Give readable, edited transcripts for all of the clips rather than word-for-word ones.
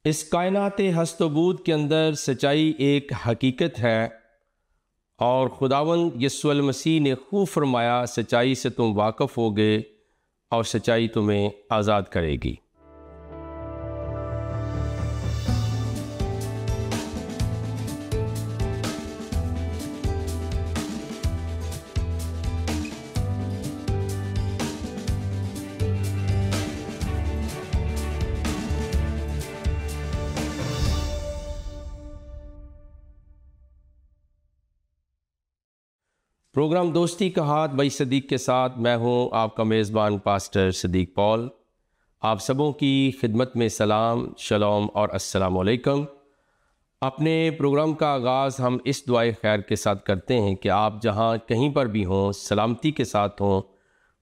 इस कायनात हस्तबूद के अंदर सच्चाई एक हकीकत है और खुदावंद यीशु मसीह ने खूब फरमाया, सच्चाई से तुम वाकिफ़ होगे और सच्चाई तुम्हें आज़ाद करेगी। प्रोग्राम दोस्ती का हाथ भाई सदीक के साथ मैं हूं आपका मेज़बान पास्टर सदीक पॉल। आप सबों की खिदमत में सलाम, शलोम और अस्सलाम वालेकुम। अपने प्रोग्राम का आगाज़ हम इस दुआए खैर के साथ करते हैं कि आप जहां कहीं पर भी हों सलामती के साथ हों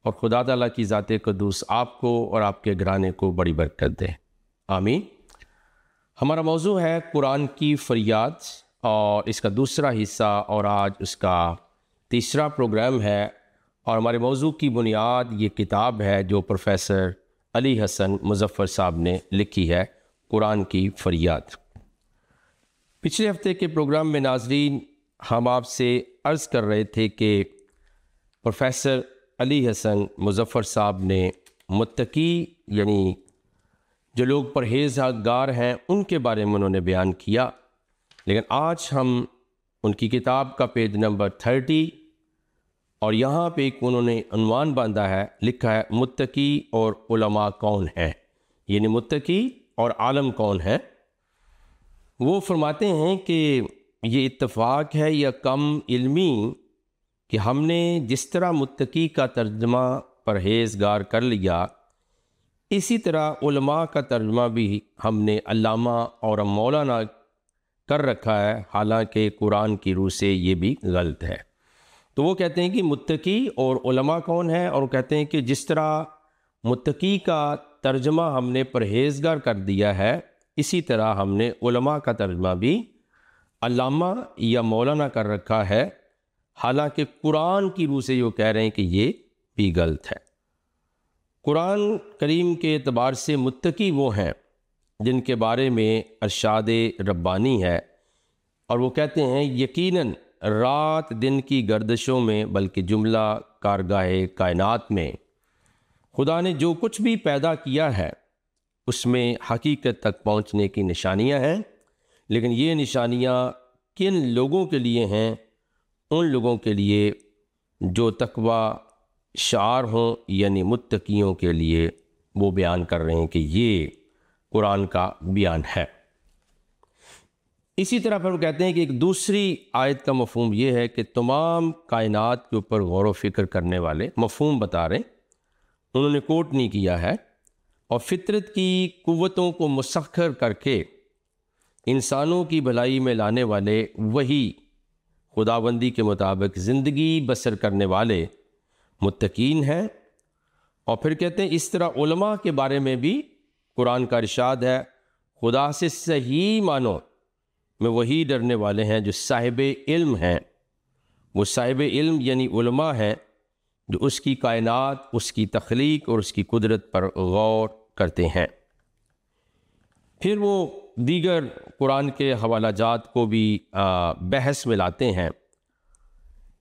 और खुदा ताला की ज़ाते क़ुद्दूस आपको और आपके घराने को बड़ी बरकत दे, आमीन। हमारा मौजू है कुरान की फरियाद और इसका दूसरा हिस्सा और आज उसका तीसरा प्रोग्राम है और हमारे मौजू की बुनियाद ये किताब है जो प्रोफेसर अली हसन मुज़फ़्फ़र साहब ने लिखी है, कुरान की फरियाद। पिछले हफ्ते के प्रोग्राम में नाज़रीन हम आपसे अर्ज़ कर रहे थे कि प्रोफेसर अली हसन मुज़फ़्फ़र साहब ने मुत्तकी यानी जो लोग परहेज़गार हैं उनके बारे में उन्होंने बयान किया, लेकिन आज हम उनकी किताब का पेज नंबर 30 और यहाँ पे एक उन्होंने उन्वान बांधा है, लिखा है मुत्तकी और उलमा कौन है, यानी मुत्तकी और आलम कौन है। वो फरमाते हैं कि ये इत्तफ़ाक़ है या कम इल्मी कि हमने जिस तरह मुत्तकी का तर्जुमा परहेज़गार कर लिया, इसी तरह उलमा का तर्जुमा भी हमने अल्लामा और मौलाना कर रखा है, हालांकि कुरान की रूह से ये भी गलत है। तो वो कहते हैं कि मुत्तकी और उलमा कौन है, और वो कहते हैं कि जिस तरह मुत्तकी का तर्जुमा हमने परहेज़गार कर दिया है, इसी तरह हमने उलमा का तर्जुमा भी अल्लामा या मौलाना कर रखा है, हालांकि कुरान की रूह से ये कह रहे हैं कि ये भी गलत है। कुरान करीम के एतबार से मुत्तकी वो हैं जिनके बारे में अरशाद रब्बानी है और वो कहते हैं यकीनन रात दिन की गर्दिशों में बल्कि जुमला कारगाहे कायनात में खुदा ने जो कुछ भी पैदा किया है उसमें हकीकत तक पहुंचने की निशानियां हैं, लेकिन ये निशानियां किन लोगों के लिए हैं? उन लोगों के लिए जो तकवा शार हों, यानी मुत्तकियों के लिए। वो बयान कर रहे हैं कि ये कुरान का बयान है। इसी तरह पर वो कहते हैं कि एक दूसरी आयत का मफहूम ये है कि तमाम कायनात के ऊपर गौर व फिक्र करने वाले, मफहूम बता रहे, उन्होंने कोट नहीं किया है, और फितरत की कुव्वतों को मुसख्खर करके इंसानों की भलाई में लाने वाले वही खुदाबंदी के मुताबिक ज़िंदगी बसर करने वाले मुत्तकीन हैं। और फिर कहते हैं इस तरह उलमा के बारे में भी कुरान का इरशाद है, खुदा से सही मानो में वही डरने वाले हैं जो साहिब इल्म हैं। वो साहिब इल्म यानी उलमा हैं जो उसकी कायनात, उसकी तख्लीक और उसकी कुदरत पर गौर करते हैं। फिर वो दीगर कुरान के हवाला जात को भी बहस में लाते हैं,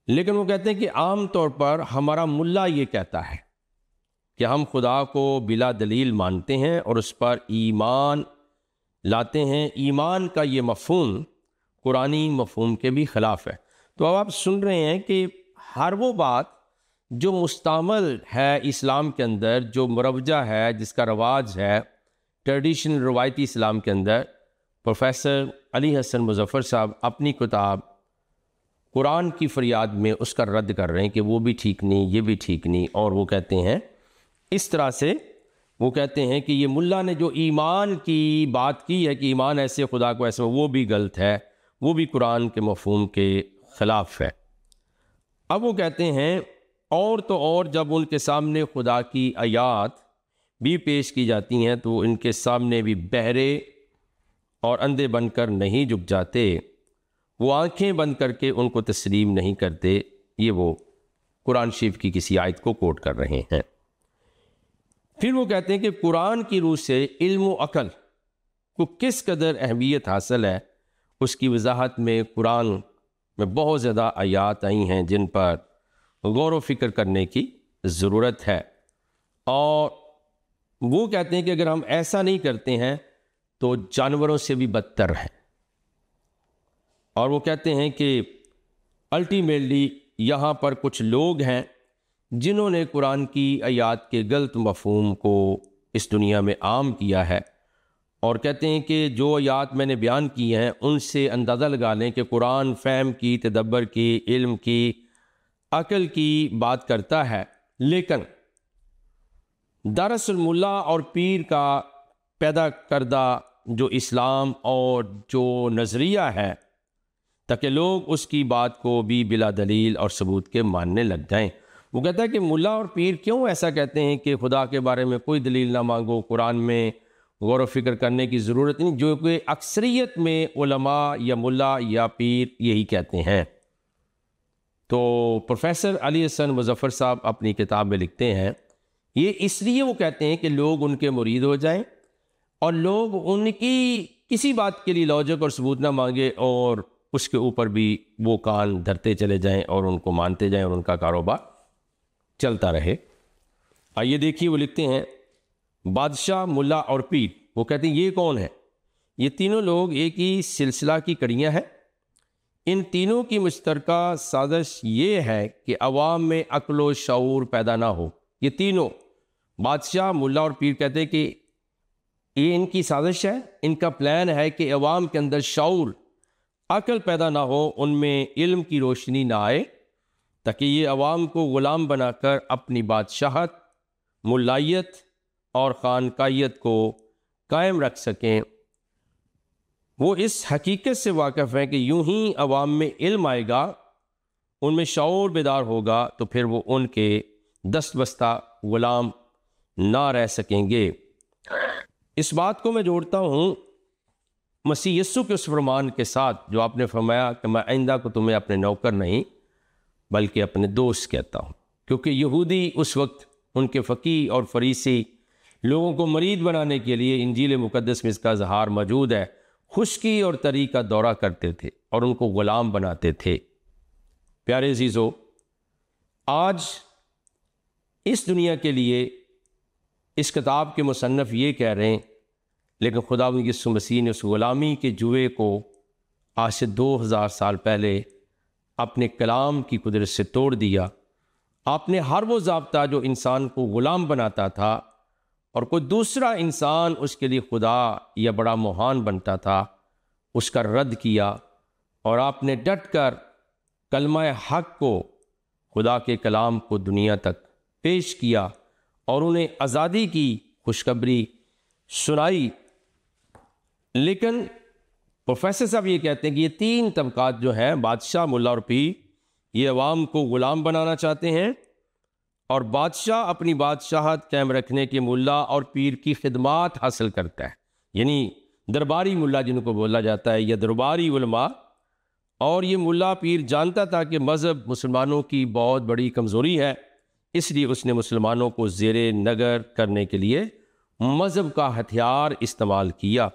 लेकिन वो कहते हैं कि आम तौर पर हमारा मुल्ला ये कहता है कि हम खुदा को बिला दलील मानते हैं और उस पर ईमान लाते हैं। ईमान का ये मफहूम कुरानी मफहूम के भी ख़िलाफ़ है। तो अब आप सुन रहे हैं कि हर वो बात जो मुस्तमल है इस्लाम के अंदर, जो मुरवजा है, जिसका रवाज है ट्रेडिशनल रवायती इस्लाम के अंदर, प्रोफेसर अली हसन मुज़फ़्फ़र साहब अपनी किताब कुरान की फरियाद में उसका रद्द कर रहे हैं कि वो भी ठीक नहीं, ये भी ठीक नहीं। और वो कहते हैं इस तरह से, वो कहते हैं कि ये मुल्ला ने जो ईमान की बात की है कि ईमान ऐसे खुदा को ऐसे, वो भी गलत है, वो भी कुरान के मफहूम के ख़िलाफ़ है। अब वो कहते हैं और तो और जब उनके सामने खुदा की आयात भी पेश की जाती हैं तो इनके सामने भी बहरे और अंधे बनकर नहीं झुक जाते, वो आंखें बंद करके उनको तस्लीम नहीं करते। ये वो कुरान शरीफ की किसी आयत को कोट कर रहे हैं। फिर वो कहते हैं कि कुरान की रूह से इल्म व अकल को किस कदर अहमियत हासिल है, उसकी वजाहत में कुरान में बहुत ज़्यादा आयात आई हैं जिन पर गौर व फिक्र करने की ज़रूरत है। और वो कहते हैं कि अगर हम ऐसा नहीं करते हैं तो जानवरों से भी बदतर हैं। और वो कहते हैं कि अल्टीमेटली यहाँ पर कुछ लोग हैं जिन्होंने कुरान की आयात के गलत मफहूम को इस दुनिया में आम किया है, और कहते हैं कि जो आयात मैंने बयान की हैं उनसे अंदाज़ा लगा लें कि कुरान फ़हम की, तदब्बर की, इल्म की, अक़ल की बात करता है, लेकिन दरअसल मुल्ला और पीर का पैदा करदा जो इस्लाम और जो नज़रिया है, ताकि लोग उसकी बात को भी बिला दलील और सबूत के मानने लग जाएं। वो कहता है कि मुल्ला और पीर क्यों ऐसा कहते हैं कि खुदा के बारे में कोई दलील ना मांगो, कुरान में गौर व फिक्र करने की ज़रूरत नहीं, जो कि अक्सरियत में उलमा या मुल्ला या पीर यही कहते हैं। तो प्रोफेसर अली हसन मुजफ्फर साहब अपनी किताब में लिखते हैं, ये इसलिए वो कहते हैं कि लोग उनके मुरीद हो जाएं और लोग उनकी किसी बात के लिए लॉजिक और सबूत ना मांगे और उसके ऊपर भी वो कान धरते चले जाएं और उनको मानते जाएं और उनका कारोबार चलता रहे। आइए देखिए, वो लिखते हैं, बादशाह, मुल्ला और पीर, वो कहते हैं ये कौन है? ये तीनों लोग एक ही सिलसिला की कड़ियाँ हैं। इन तीनों की मुश्तरका साजिश ये है कि अवाम में अक्ल व शऊर पैदा ना हो। ये तीनों, बादशाह, मुल्ला और पीर, कहते हैं कि ये इनकी साजिश है, इनका प्लान है कि अवाम के अंदर शऊर, अक्ल पैदा ना हो, उनमें इल्म की रोशनी ना आए, ताकि ये अवाम को ग़ुलाम बनाकर अपनी बादशाहत, मुल्लायत और खानकायत को कायम रख सकें। वो इस हकीकत से वाकिफ़ हैं कि यूं ही अवाम में इल्म आएगा, उनमें शऊर बेदार होगा, तो फिर वो उनके दस्तबस्ता ग़ुलाम ना रह सकेंगे। इस बात को मैं जोड़ता हूँ मसीह यस्सु के उस फरमान के साथ जो आपने फरमाया कि मैं आइंदा को तुम्हें अपने नौकर नहीं बल्कि अपने दोस्त कहता हूँ, क्योंकि यहूदी उस वक्त उनके फ़कीह और फरीसी लोगों को मरीद बनाने के लिए इंजील मुक़द्दस में इसका इज़हार मौजूद है, खुश्की और तरी का दौरा करते थे और उनको ग़ुलाम बनाते थे। प्यारे अज़ीज़ों, आज इस दुनिया के लिए इस किताब के मुसन्नफ़ ये कह रहे हैं, लेकिन खुदावंद यीशु मसीह ने उस ग़ुलामी के जुए को आज से 2000 साल पहले अपने कलाम की कुदरत से तोड़ दिया। आपने हर वो ज़ाब्ता जो इंसान को ग़ुलाम बनाता था और कोई दूसरा इंसान उसके लिए खुदा या बड़ा महान बनता था, उसका रद्द किया, और आपने डट कर कलमा हक़ को, खुदा के कलाम को दुनिया तक पेश किया और उन्हें आज़ादी की खुशखबरी सुनाई। लेकिन प्रोफेसर साहब ये कहते हैं कि ये तीन तबकात जो हैं, बादशाह, मुल्ला और पीर, ये अवाम को ग़ुलाम बनाना चाहते हैं, और बादशाह अपनी बादशाहत कायम रखने के मुल्ला और पीर की खिदमात हासिल करता है, यानी दरबारी मुल्ला जिनको बोला जाता है या दरबारी उलमा। और ये मुल्ला पीर जानता था कि मज़हब मुसलमानों की बहुत बड़ी कमज़ोरी है, इसलिए उसने मुसलमानों को ज़ेरे नगर करने के लिए मज़हब का हथियार इस्तेमाल किया।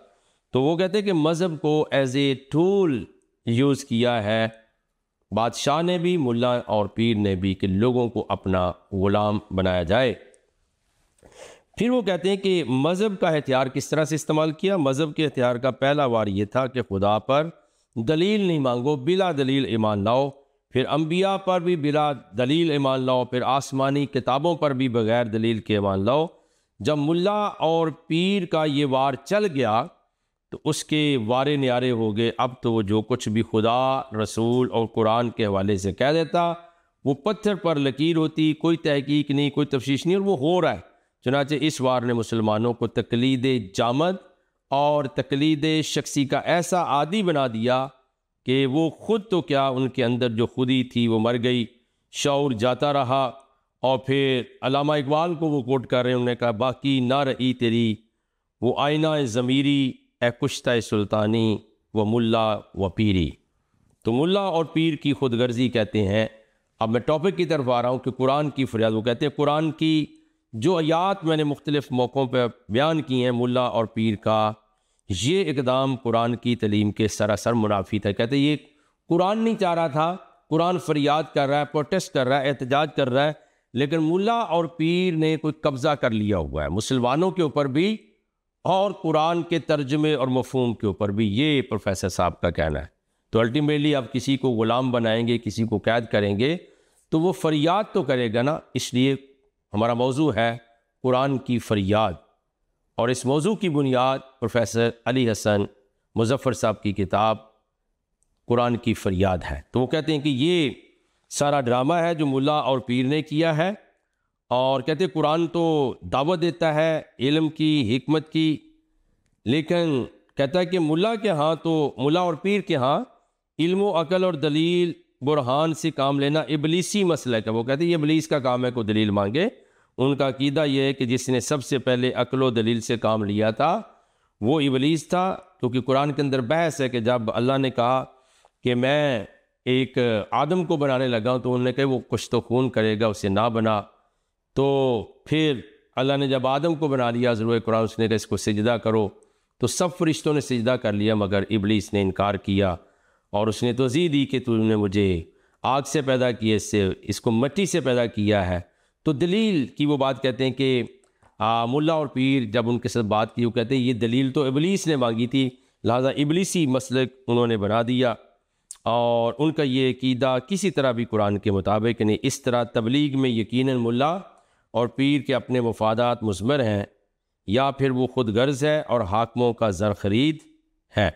तो वो कहते हैं कि मज़हब को एज ए टूल यूज़ किया है बादशाह ने भी, मुल्ला और पीर ने भी, कि लोगों को अपना ग़ुलाम बनाया जाए। फिर वो कहते हैं कि मज़हब का हथियार किस तरह से इस्तेमाल किया। मज़हब के हथियार का पहला वार ये था कि खुदा पर दलील नहीं मांगो, बिला दलील ईमान लाओ। फिर अम्बिया पर भी बिला दलील ईमान लाओ। फिर आसमानी किताबों पर भी बग़ैर दलील के ईमान लाओ। जब मुल्ला और पीर का ये वार चल गया तो उसके वारे न्यारे हो गए। अब तो वो जो कुछ भी खुदा, रसूल और कुरान के हवाले से कह देता वो पत्थर पर लकीर होती, कोई तहकीक नहीं, कोई तफ्शीश नहीं, और वो हो रहा है। चुनांचे इस वार ने मुसलमानों को तकलीद जामद और तकलीद शख्सी का ऐसा आदी बना दिया कि वो खुद तो क्या, उनके अंदर जो खुदी थी वो मर गई, शऊर जाता रहा। और फिर अल्लामा इकबाल को वो कोट कर रहे हैं, उन्होंने कहा, बाकी ना रही तेरी वो आईना ज़मीरी ए कुश्ता सुल्तानी व मुल्ला व पीरी। तो मुल्ला और पीर की खुदगर्जी कहते हैं। अब मैं टॉपिक की तरफ आ रहा हूँ कि कुरान की फरियाद। वो कहते हैं कुरान की जो आयात मैंने मुख्तलिफ़ मौक़ों पर बयान की हैं मुल्ला और पीर का, ये इकदाम कुरान की तलीम के सरासर मुनाफी था। कहते ये कुरान नहीं चाह रहा था, कुरान फरियाद कर रहा है, प्रोटेस्ट कर रहा है, एहतजाज कर रहा है, लेकिन मुल्ला और पीर ने कोई कब्ज़ा कर लिया हुआ है मुसलमानों के ऊपर भी और कुरान के तर्जमे और मफहूम के ऊपर भी। ये प्रोफेसर साहब का कहना है। तो अल्टीमेटली आप किसी को ग़ुलाम बनाएंगे, किसी को कैद करेंगे, तो वो फरियाद तो करेगा ना। इसलिए हमारा मौजू है कुरान की फरियाद, और इस मौजू की बुनियाद प्रोफेसर अली हसन मुज़फ़्फ़र साहब की किताब कुरान की फरियाद है। तो वो कहते हैं कि ये सारा ड्रामा है जो मुल्ला और पीर ने किया है, और कहते हैं कुरान तो दावत देता है इल्म की, हिकमत की, लेकिन कहता है कि मुल्ला के यहाँ तो मुल्ला और पीर के यहाँ इल्म अकल और दलील बुरहान से काम लेना इबलीसी मसला है। वो कहते हैं ये इबलीस का काम है को दलील मांगे। उनका अकीदा ये है कि जिसने सबसे पहले अकल व दलील से काम लिया था वो इबलीस था, क्योंकि कुरान के अंदर बहस है कि जब अल्लाह ने कहा कि मैं एक आदम को बनाने लगा तो उन्होंने कहा वो कुछ तो खून करेगा, उसे ना बना। तो फिर अल्लाह ने जब आदम को बना लिया ज़रूर कुरान, उसने कहा इसको सिजदा करो, तो सब फरिश्तों ने सिजदा कर लिया, मगर इबलीस ने इनकार किया और उसने तौज़ीह दी कि तूने मुझे आग से पैदा किया, इसको मिट्टी से पैदा किया है। तो दलील की वो बात कहते हैं कि मुल्ला और पीर जब उनके साथ बात की, वो कहते हैं ये दलील तो इबलीस ने मांगी थी, लिहाजा इबलीसी मसलक उन्होंने बना दिया। और उनका ये अकीदा किसी तरह भी कुरान के मुताबिक नहीं। इस तरह तबलीग में यकीनन मुल्ला और पीर के अपने मफादात मुज़मर हैं, या फिर वो खुद गर्ज है और हाकिमों का ज़र ख़रीद है।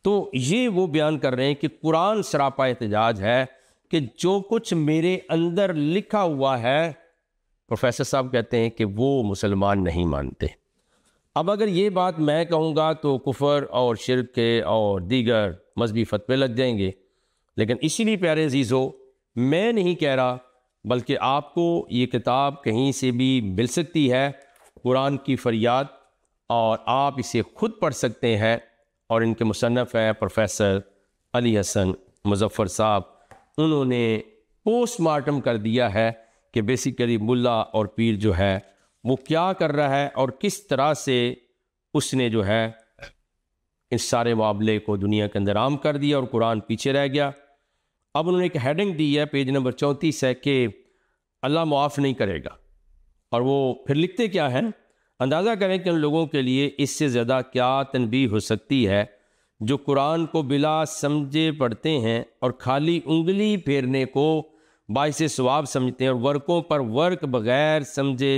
तो ये वो बयान कर रहे हैं कि कुरान सरापा एहतजाज है कि जो कुछ मेरे अंदर लिखा हुआ है, प्रोफेसर साहब कहते हैं कि वो मुसलमान नहीं मानते। अब अगर ये बात मैं कहूँगा तो कुफर और शिर्क के और दीगर मजहबी फतवे लग जाएंगे, लेकिन इसीलिए प्यारे अजीज़ों मैं नहीं कह रहा, बल्कि आपको ये किताब कहीं से भी मिल सकती है, कुरान की फरियाद, और आप इसे ख़ुद पढ़ सकते हैं। और इनके मुसन्नफ़ है प्रोफेसर अली हसन मुज़फ़्फ़र साहब। उन्होंने पोस्टमार्टम कर दिया है कि बेसिकली मुल्ला और पीर जो है वो क्या कर रहा है और किस तरह से उसने जो है इस सारे मामले को दुनिया के अंदर आम कर दिया और कुरान पीछे रह गया। अब उन्होंने एक हेडिंग दी है, पेज नंबर 34 है, कि अल्लाह मुआफ़ नहीं करेगा। और वो फिर लिखते क्या हैं, अंदाज़ा करें कि उन लोगों के लिए इससे ज़्यादा क्या तनबीह हो सकती है जो कुरान को बिला समझे पढ़ते हैं और खाली उंगली फेरने को बाइसे सवाब समझते हैं और वर्कों पर वर्क बग़ैर समझे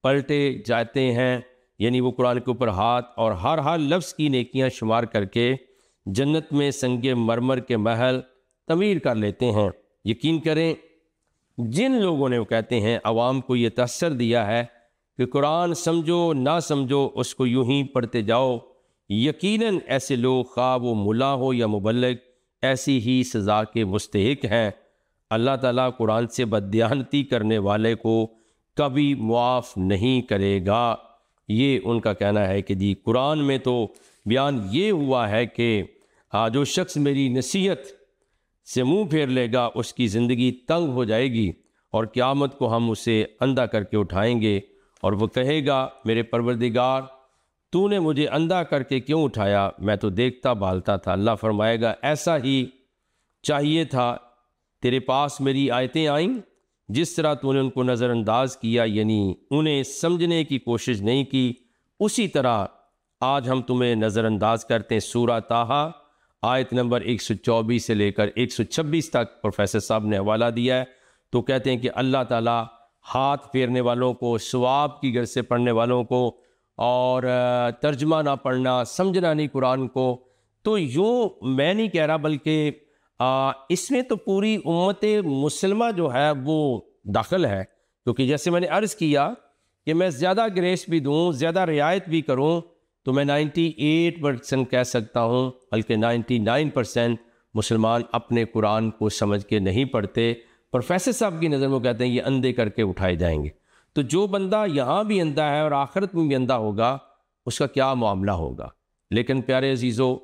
पलटे जाते हैं। यानी वो कुरान के ऊपर हाथ और हर लफ्ज़ की नेकियां शुमार करके जन्नत में संगे मरमर के महल तमीर कर लेते हैं। यकीन करें जिन लोगों ने, वो कहते हैं, अवाम को ये तअस्सुर दिया है कि कुरान समझो ना समझो उसको यूं ही पढ़ते जाओ, यकीनन ऐसे लोग खा वो मुला हो या मुबल्लिग ऐसी ही सज़ा के मुस्तहिक हैं। अल्लाह ताला कुरान से बददियानती करने वाले को कभी मुआफ़ नहीं करेगा। ये उनका कहना है कि जी कुरान में तो बयान ये हुआ है कि जो शख्स मेरी नसीहत से मुंह फेर लेगा उसकी ज़िंदगी तंग हो जाएगी और क़यामत को हम उसे अंधा करके उठाएंगे और वो कहेगा, मेरे परवरदिगार तूने मुझे अंधा करके क्यों उठाया, मैं तो देखता भालता था। अल्लाह फरमाएगा, ऐसा ही चाहिए था, तेरे पास मेरी आयतें आईं, जिस तरह तूने उनको नज़रअंदाज किया, यानी उन्हें समझने की कोशिश नहीं की, उसी तरह आज हम तुम्हें नज़रअंदाज करते हैं। सूरा ताहा आयत नंबर 124 से लेकर 126 तक प्रोफेसर साहब ने हवाला दिया है। तो कहते हैं कि अल्लाह ताला हाथ फेरने वालों को, सवाब की गर से पढ़ने वालों को, और तर्जमा ना पढ़ना, समझना नहीं कुरान को, तो यूँ मैं नहीं कह रहा, बल्कि इसमें तो पूरी उम्मत मुसलमा जो है वो दाखिल है। क्योंकि जैसे मैंने अर्ज़ किया कि मैं ज़्यादा ग्रेस भी दूँ, ज़्यादा रियायत भी करूँ, तो मैं 98% कह सकता हूँ, बल्कि 99% मुसलमान अपने कुरान को समझ के नहीं पढ़ते। प्रोफेसर साहब की नज़र में कहते हैं ये अंधे करके उठाए जाएंगे। तो जो बंदा यहाँ भी अंधा है और आखिरत में भी अंधा होगा, उसका क्या मामला होगा। लेकिन प्यारे अजीज़ों,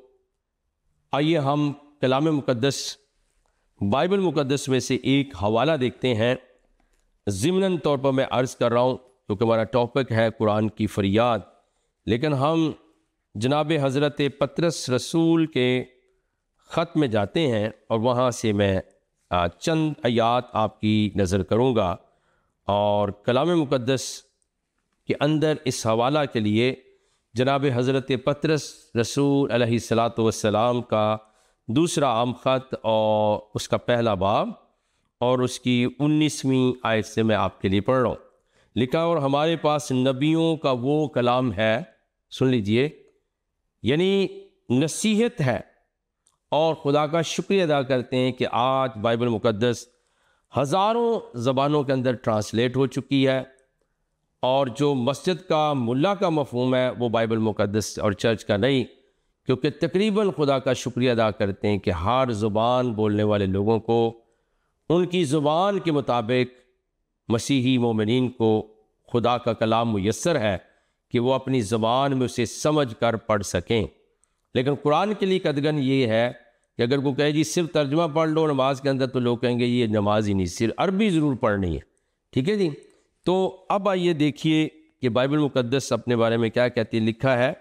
आइए हम कलाम मुक़द्दस बाइबल मुक़द्दस में से एक हवाला देखते हैं। ज़िमनन तौर पर मैं अर्ज़ कर रहा हूँ क्योंकि हमारा टॉपिक है कुरान की फरियाद, लेकिन हम जनाब हज़रत पतरस रसूल के ख़त में जाते हैं और वहाँ से मैं चंद आयात आपकी नज़र करूँगा और कलाम मुक़द्दस के अंदर इस हवाला के लिए जनाब हज़रत पतरस रसूल अलैहिस्सलातु वस्सलाम का दूसरा आम ख़त और उसका पहला बाब और उसकी 19वीं आयत से मैं आपके लिए पढ़ रहा हूँ। लिखा और हमारे पास नबियों का वो कलाम है, सुन लीजिए, यानी नसीहत है, और खुदा का शुक्रिया अदा करते हैं कि आज बाइबल मुक़द्दस हज़ारों ज़बानों के अंदर ट्रांसलेट हो चुकी है और जो मस्जिद का मुल्ला का मफ़हूम है वो बाइबल मुक़द्दस और चर्च का नहीं, क्योंकि तकरीबन खुदा का शुक्रिया अदा करते हैं कि हर ज़ुबान बोलने वाले लोगों को उनकी ज़ुबान के मुताबिक मसीही मोमिनीन को खुदा का कलाम मुयस्सर है कि वो अपनी ज़ुबान में उसे समझ कर पढ़ सकें। लेकिन कुरान के लिए कदगन ये है कि अगर वो कहे जी सिर्फ तर्जुमा पढ़ लो नमाज के अंदर, तो लोग कहेंगे ये नमाज ही नहीं, सिर्फ अरबी ज़रूर पढ़नी है। ठीक है जी। तो अब आइए देखिए कि बाइबल मुक़द्दस अपने बारे में क्या कहती है। लिखा है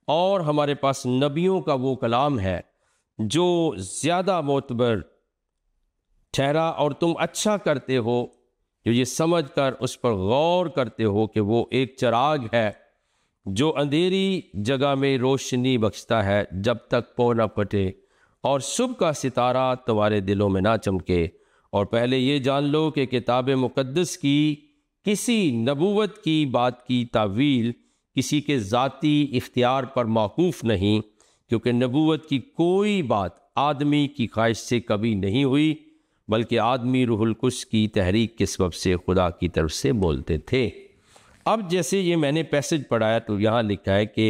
और हमारे पास नबियों का वो कलाम है जो ज़्यादा मोतबर ठहरा और तुम अच्छा करते हो जो ये समझ कर उस पर गौर करते हो कि वो एक चिराग है जो अंधेरी जगह में रोशनी बख्शता है जब तक पौ न फटे और सुबह का सितारा तुम्हारे दिलों में ना चमके। और पहले ये जान लो कि किताब मुक़द्दस की किसी नबूवत की बात की तावील किसी के ज़ाती इख्तियार पर मौकूफ़ नहीं, क्योंकि नबूवत की कोई बात आदमी की ख्वाहिश से कभी नहीं हुई, बल्कि आदमी रूहुल कुद्स की तहरीक के सबब से खुदा की तरफ से बोलते थे। अब जैसे ये मैंने पैसेज पढ़ाया तो यहाँ लिखा है कि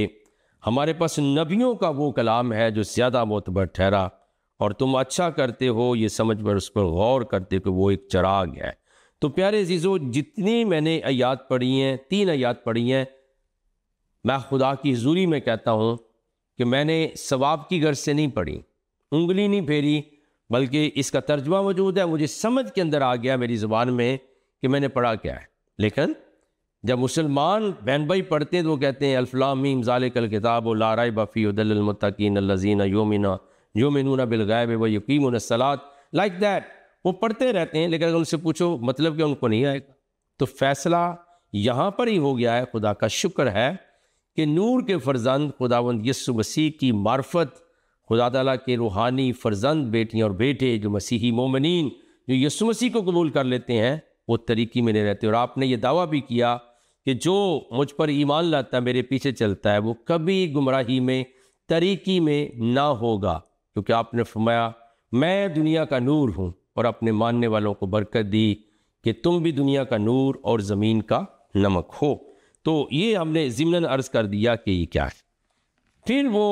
हमारे पास नबियों का वो कलाम है जो ज़्यादा मोतबर ठहरा और तुम अच्छा करते हो ये समझ कर उस पर गौर करते हो कि वो एक चिराग है। तो प्यारे अजीज़ों, जितनी मैंने आयात पढ़ी हैं, 3 आयात पढ़ी हैं, मैं खुदा की हुज़ूरी में कहता हूँ कि मैंने सवाब की गर्ज से नहीं पढ़ी, उंगली नहीं फेरी, बल्कि इसका तर्जुमा मौजूद है, मुझे समझ के अंदर आ गया मेरी ज़ुबान में कि मैंने पढ़ा क्या है। लेकिन जब मुसलमान बहन भाई पढ़ते हैं तो वो कहते हैं अल्फ़ लाम मीम ज़ालिकल किताब ला रैब फ़ीहि हुदल लिल मुत्तक़ीन अल्लज़ीना युमिनूना बिल गैब व युक़ीमूना अस्सलात, लाइक दैट। वो पढ़ते रहते हैं, लेकिन अगर उनसे पूछो मतलब कि उनको नहीं आएगा। तो फैसला यहाँ पर ही हो गया है। खुदा का शुक्र है कि नूर के फ़र्जंद खुदावंद यीशु मसीह की मार्फत, खुदा ताला के रूहानी फ़र्जंद बेटियाँ और बेटे जो मसीही मोमिनीन जो यीशु मसीह को कबूल कर लेते हैं वो तरीक़ी में नहीं रहते। और आपने ये दावा भी किया कि जो मुझ पर ईमान लाता है, मेरे पीछे चलता है, वो कभी गुमराही में तरीक़ी में ना होगा, क्योंकि आपने फरमाया मैं दुनिया का नूर हूँ और अपने मानने वालों को बरकत दी कि तुम भी दुनिया का नूर और ज़मीन का नमक हो। तो ये हमने ज़िमनन अर्ज़ कर दिया कि ये क्या है। फिर वो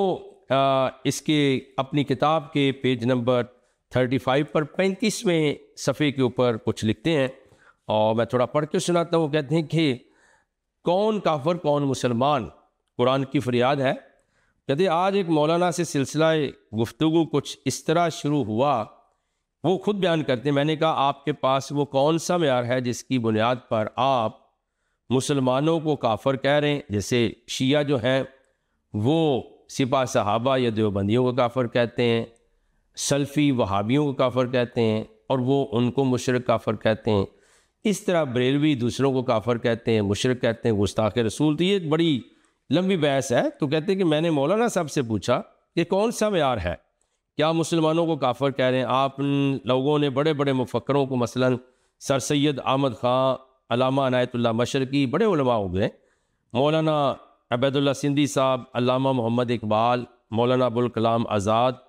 इसके अपनी किताब के पेज नंबर 35 पर 35वें सफ़े के ऊपर कुछ लिखते हैं और मैं थोड़ा पढ़ के सुनाता हूँ। कहते हैं कि कौन काफिर कौन मुसलमान, कुरान की फरियाद है। कहते आज एक मौलाना से सिलसिला गुफ्तगू कुछ इस तरह शुरू हुआ, वो खुद बयान करते हैं। मैंने कहा आपके पास वो कौन सा मेयार है जिसकी बुनियाद पर आप मुसलमानों को काफिर कह रहे हैं। जैसे शिया जो हैं वो सिपा सहाबा या देवबंदियों को काफिर कहते हैं, सल्फ़ी वहाबियों को काफिर कहते हैं और वो उनको मुशरिक काफिर कहते हैं। इस तरह बरेलवी दूसरों को काफिर कहते हैं, मुशरिक कहते हैं, गुस्ताख रसूल। तो ये बड़ी लंबी बहस है। तो कहते हैं कि मैंने मौलाना साहब से पूछा कि कौन सा मेयार है, क्या मुसलमानों को काफिर कह रहे हैं। आप लोगों ने बड़े बड़े मुफक्करों को, मसलन सर सैयद अहमद ख़ां, अल्लामा अनायतुल्लाह मशरकी, बड़े उलमा हो गए, मौलाना अबैदुल्लाह सिंधी साहब, अल्लामा मोहम्मद इकबाल, मौलाना अबुल कलाम आज़ाद,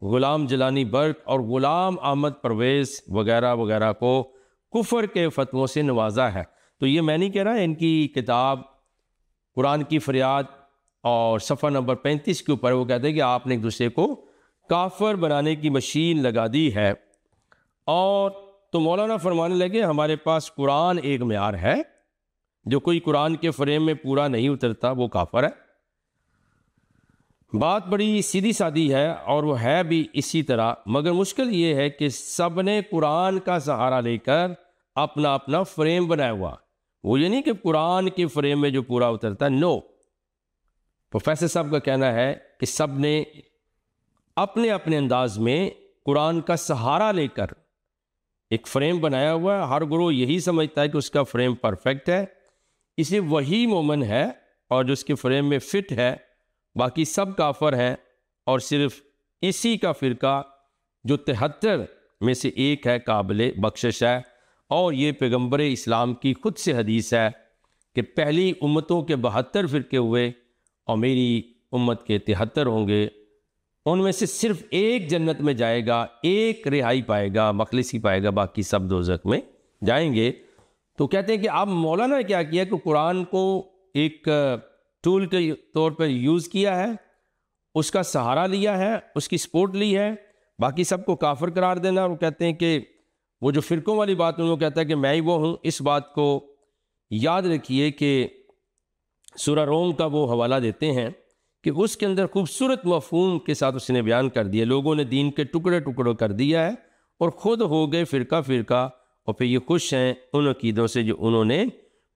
ग़ुलाम जलानी बर्क और ग़ुलाम अहमद परवेज़ वगैरह वगैरह को कुफर के फतवों से नवाजा है। तो ये मैं नहीं कह रहा, इनकी किताब कुरान की फरियाद और सफ़ा नंबर 35 के ऊपर वो कहते हैं कि आपने एक दूसरे को काफिर बनाने की मशीन लगा दी है। और तो मौलाना फरमाने लगे हमारे पास कुरान एक मेयार है, जो कोई कुरान के फ्रेम में पूरा नहीं उतरता वो काफिर है। बात बड़ी सीधी सादी है और वो है भी इसी तरह, मगर मुश्किल ये है कि सब ने कुरान का सहारा लेकर अपना अपना फ्रेम बनाया हुआ। वो ये नहीं कि कुरान के फ्रेम में जो पूरा उतरता है, नो, प्रोफेसर साहब का कहना है कि सब ने अपने अपने अंदाज में कुरान का सहारा लेकर एक फ्रेम बनाया हुआ है। हर गुरु यही समझता है कि उसका फ्रेम परफेक्ट है, इसे वही मोमन है और जो उसके फ्रेम में फिट है, बाकी सब काफर हैं और सिर्फ इसी का फ़िरका जो 73 में से एक है काबिल बख्शिश है। और ये पैगंबर इस्लाम की खुद से हदीस है कि पहली उम्मतों के 72 फ़िरके हुए और मेरी उम्मत के 73 होंगे। उनमें से सिर्फ एक जन्नत में जाएगा, एक रिहाई पाएगा, मखलिसी पाएगा, बाकी सब दोज़ख में जाएंगे। तो कहते हैं कि आप मौलाना ने क्या किया कि कुरान को एक टूल के तौर पर यूज़ किया है, उसका सहारा लिया है, उसकी सपोर्ट ली है, बाकी सबको काफिर करार देना। वो कहते हैं कि वो जो फ़िरकों वाली बात उनको कहता है कि मैं ही वो हूँ। इस बात को याद रखिए कि सूरह रोम का वो हवाला देते हैं कि उसके अंदर खूबसूरत मफ़हूम के साथ उसने बयान कर दिया। लोगों ने दीन के टुकड़े टुकड़ों कर दिया है और ख़ुद हो गए फ़िरका फ़िरका, और फिर ये खुश हैं उन अकीदों से जो उन्होंने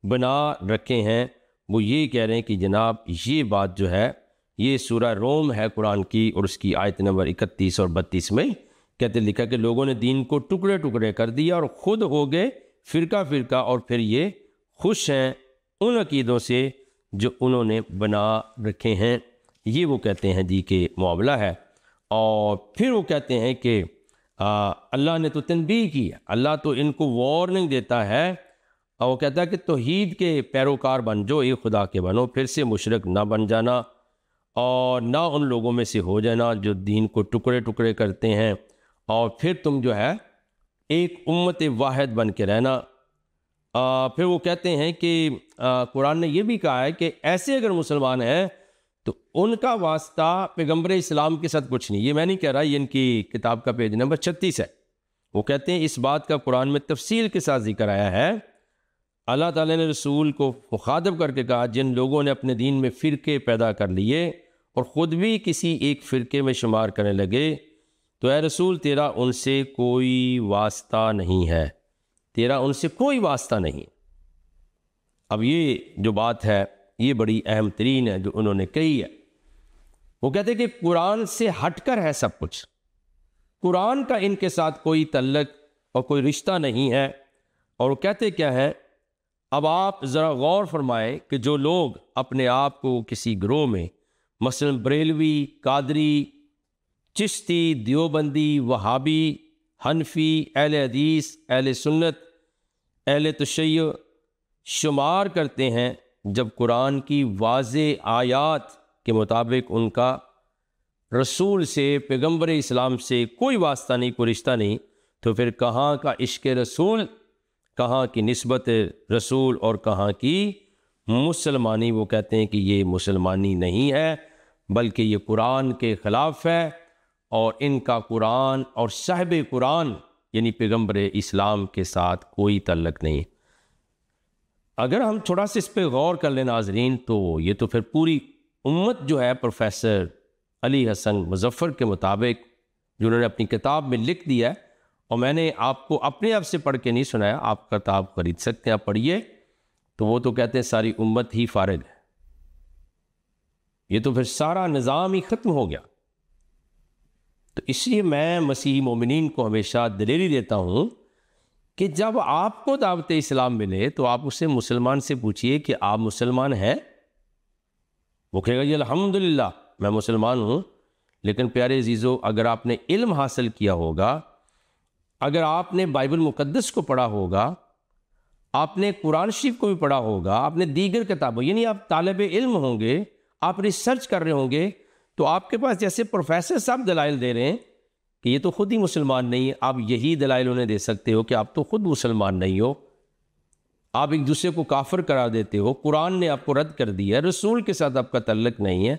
बना रखे हैं। वो ये कह रहे हैं कि जनाब ये बात जो है ये सूरह रोम है कुरान की, और उसकी आयत नंबर 31 और 32 में कहते लिखा कि लोगों ने दीन को टुकड़े टुकड़े कर दिया और ख़ुद हो गए फ़िरका फ़िरका, और फिर ये खुश हैं उन अकीदों से जो उन्होंने बना रखे हैं। ये वो कहते हैं जी कि मामला है। और फिर वो कहते हैं कि अल्लाह ने तो तनबीह की है, अल्लाह तो इनको वार्निंग देता है, और वो कहता है कि तौहीद के पैरोकार बन जो, एक खुदा के बनो, फिर से मुशरिक ना बन जाना और ना उन लोगों में से हो जाना जो दीन को टुकड़े टुकड़े करते हैं, और फिर तुम जो है एक उम्मत वाहिद बन के रहना। फिर वो कहते हैं कि कुरान ने यह भी कहा है कि ऐसे अगर मुसलमान हैं तो उनका वास्ता पैगंबर इस्लाम के साथ कुछ नहीं। ये मैं नहीं कह रहा, ये इनकी किताब का पेज नंबर 36 है। वो कहते हैं इस बात का कुरान में तफसील के साथ जिक्र आया है। अल्लाह ताला ने रसूल को मुखातब करके कहा, जिन लोगों ने अपने दीन में फ़िरके पैदा कर लिए और ख़ुद भी किसी एक फ़िरके में शुमार करने लगे, तो ए रसूल तेरा उनसे कोई वास्ता नहीं है, तेरा उनसे कोई वास्ता नहीं। अब ये जो बात है ये बड़ी अहम तरीन है जो उन्होंने कही है। वो कहते हैं कि कुरान से हटकर है सब कुछ, कुरान का इनके साथ कोई तल्लक और कोई रिश्ता नहीं है। और वो कहते क्या है, अब आप ज़रा गौर फरमाएं कि जो लोग अपने आप को किसी ग्रोह में मसलन बरेलवी, कादरी, चिश्ती, दियोबंदी, वहाबी, हनफी, अहले हदीस, अहले सुन्नत, अहले तशय्युअ शुमार करते हैं, जब कुरान की वाज़े आयात के मुताबिक उनका रसूल से, पैगंबर इस्लाम से कोई वास्ता नहीं, कोई रिश्ता नहीं, तो फिर कहाँ का इश्क़ रसूल, कहाँ की निस्बत रसूल और कहाँ की मुसलमानी। वो कहते हैं कि ये मुसलमानी नहीं है बल्कि ये कुरान के ख़िलाफ़ है, और इनका कुरान और साहिब कुरान यानी पैगंबर इस्लाम के साथ कोई तल्लक नहीं। अगर हम थोड़ा सा इस पर गौर कर लें नाज़रीन, तो ये तो फिर पूरी उम्मत जो है प्रोफेसर अली हसन मुज़फ़्फ़र के मुताबिक जो उन्होंने अपनी किताब में लिख दिया है, और मैंने आपको अपने आप से पढ़ के नहीं सुनाया, आप किताब खरीद सकते हैं, आप पढ़िए, तो वो तो कहते हैं सारी उम्मत ही फारिग है, ये तो फिर सारा निज़ाम ही ख़त्म हो गया। तो इसलिए मैं मसीही मोमिनीन को हमेशा दलेरी देता हूँ कि जब आपको दावत इस्लाम मिले तो आप उससे मुसलमान से पूछिए कि आप मुसलमान हैं। वो कहेगा जी अल्हम्दुलिल्लाह मैं मुसलमान हूँ। लेकिन प्यारे अजीज़ो, अगर आपने इल्म हासिल किया होगा, अगर आपने बाइबल मुक़द्दस को पढ़ा होगा, आपने कुरान शरीफ को भी पढ़ा होगा, आपने दीगर किताबों, यानी आप तालिब इल्म होंगे, आप रिसर्च कर रहे होंगे, तो आपके पास जैसे प्रोफेसर साहब दलाइल दे रहे हैं कि ये तो खुद ही मुसलमान नहीं है, आप यही दलाइल उन्हें दे सकते हो कि आप तो खुद मुसलमान नहीं हो, आप एक दूसरे को काफिर करा देते हो, कुरान ने आपको रद्द कर दिया, रसूल के साथ आपका तल्लक नहीं है,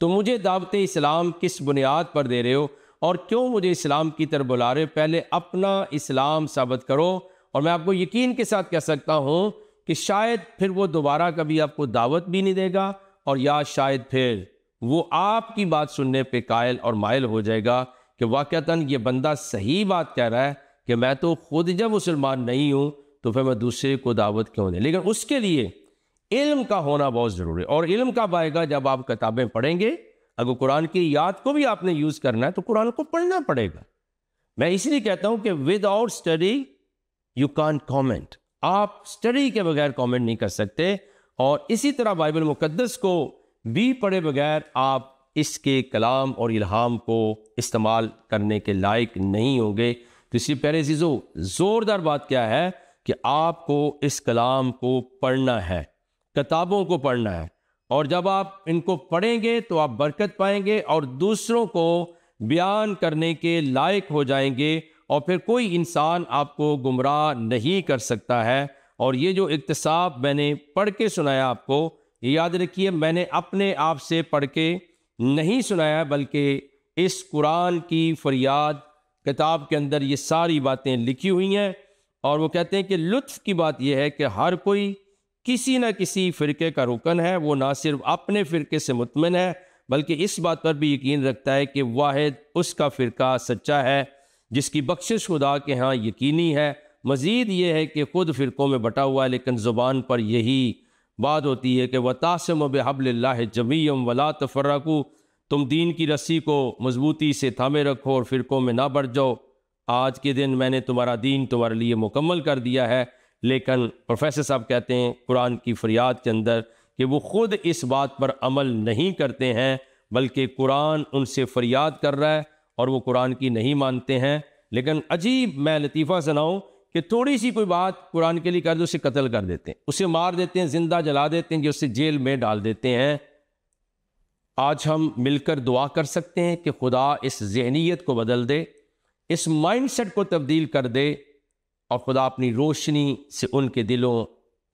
तो मुझे दावत इस्लाम किस बुनियाद पर दे रहे हो और क्यों मुझे इस्लाम की तरफ बुला रहे हो? पहले अपना इस्लाम साबित करो। और मैं आपको यकीन के साथ कह सकता हूँ कि शायद फिर वो दोबारा कभी आपको दावत भी नहीं देगा, और या शायद फिर वो आपकी बात सुनने पे कायल और मायल हो जाएगा कि वाक़तन ये बंदा सही बात कह रहा है कि मैं तो खुद जब मुसलमान नहीं हूँ तो फिर मैं दूसरे को दावत क्यों दें। लेकिन उसके लिए इल्म का होना बहुत ज़रूरी है। और इल्म कब आएगा? जब आप किताबें पढ़ेंगे। अगर कुरान की याद को भी आपने यूज़ करना है तो कुरान को पढ़ना पड़ेगा। मैं इसलिए कहता हूं कि without study you can't comment. आप स्टडी के बगैर कमेंट नहीं कर सकते। और इसी तरह बाइबल मुकद्दस को भी पढ़े बगैर आप इसके कलाम और इल्हाम को इस्तेमाल करने के लायक नहीं होंगे। तो इसलिए प्यारे अज़ीज़ों, ज़ोरदार बात क्या है कि आपको इस कलाम को पढ़ना है, किताबों को पढ़ना है। और जब आप इनको पढ़ेंगे तो आप बरकत पाएंगे और दूसरों को बयान करने के लायक हो जाएंगे और फिर कोई इंसान आपको गुमराह नहीं कर सकता है। और ये जो इक्तिसाब मैंने पढ़ के सुनाया आपको, ये याद रखिए मैंने अपने आप से पढ़ के नहीं सुनाया, बल्कि इस कुरान की फरियाद किताब के अंदर ये सारी बातें लिखी हुई हैं। और वो कहते हैं कि लुत्फ़ की बात यह है कि हर कोई किसी न किसी फ़िरके का रुकन है। वो ना सिर्फ अपने फ़िरके से मुतमिन है बल्कि इस बात पर भी यकीन रखता है कि वाहिद उसका फ़िरका सच्चा है जिसकी बख्शिश खुदा के यहाँ यकीनी है। मज़ीद ये है कि ख़ुद फ़िरक़ों में बटा हुआ है, लेकिन ज़ुबान पर यही बात होती है कि वतासिमू बिहब्लिल्लाहि जमीअन वला तफ़र्रक़ू, तुम दीन की रस्सी को मजबूती से थामे रखो और फ़िरक़ों में ना बढ़ जाओ। आज के दिन मैंने तुम्हारा दीन तुम्हारे लिए मुकम्मल कर दिया है। लेकिन प्रोफेसर साहब कहते हैं कुरान की फरियाद के अंदर कि वो ख़ुद इस बात पर अमल नहीं करते हैं, बल्कि कुरान उनसे फरियाद कर रहा है और वो कुरान की नहीं मानते हैं। लेकिन अजीब, मैं लतीफ़ा सुनाऊँ कि थोड़ी सी कोई बात कुरान के लिए कर दो, उसे कत्ल कर देते हैं, उसे मार देते हैं, ज़िंदा जला देते हैं, कि उसे जेल में डाल देते हैं। आज हम मिलकर दुआ कर सकते हैं कि खुदा इस ज़हनीत को बदल दे, इस माइंडसेट को तब्दील कर दे और खुदा अपनी रोशनी से उनके दिलों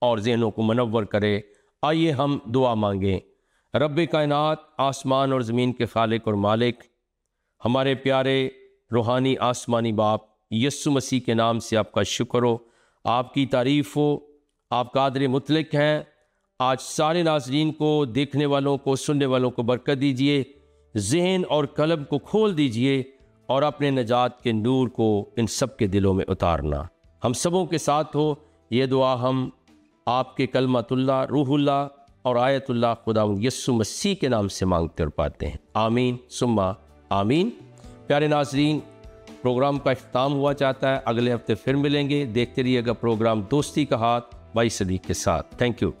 और ज़हनों को मुनव्वर करे। आइए हम दुआ मांगें। रब्बे कायनात, आसमान और ज़मीन के खालिक और मालिक, हमारे प्यारे रूहानी आसमानी बाप यस्सु मसीह के नाम से आपका शुक्र हो, आपकी तारीफ़ हो। आप कादिर मुतलक हैं। आज सारे नाज़रीन को, देखने वालों को, सुनने वालों को बरकत दीजिए, ज़हन और कल्ब को खोल दीजिए और अपने नजात के नूर को इन सब के दिलों में उतारना हम सबों के साथ हो। ये दुआ हम आपके कलमतुल्लाह, रूहुल्लाह और आयतुल्लाह खुदा यस्सु मसीह के नाम से मांगते और पाते हैं। आमीन सुम्मा आमीन। प्यारे नाज़रीन, प्रोग्राम का इख्तिताम हुआ चाहता है। अगले हफ्ते फिर मिलेंगे। देखते रहिएगा प्रोग्राम दोस्ती का हाथ भाई सदीक के साथ। Thank you.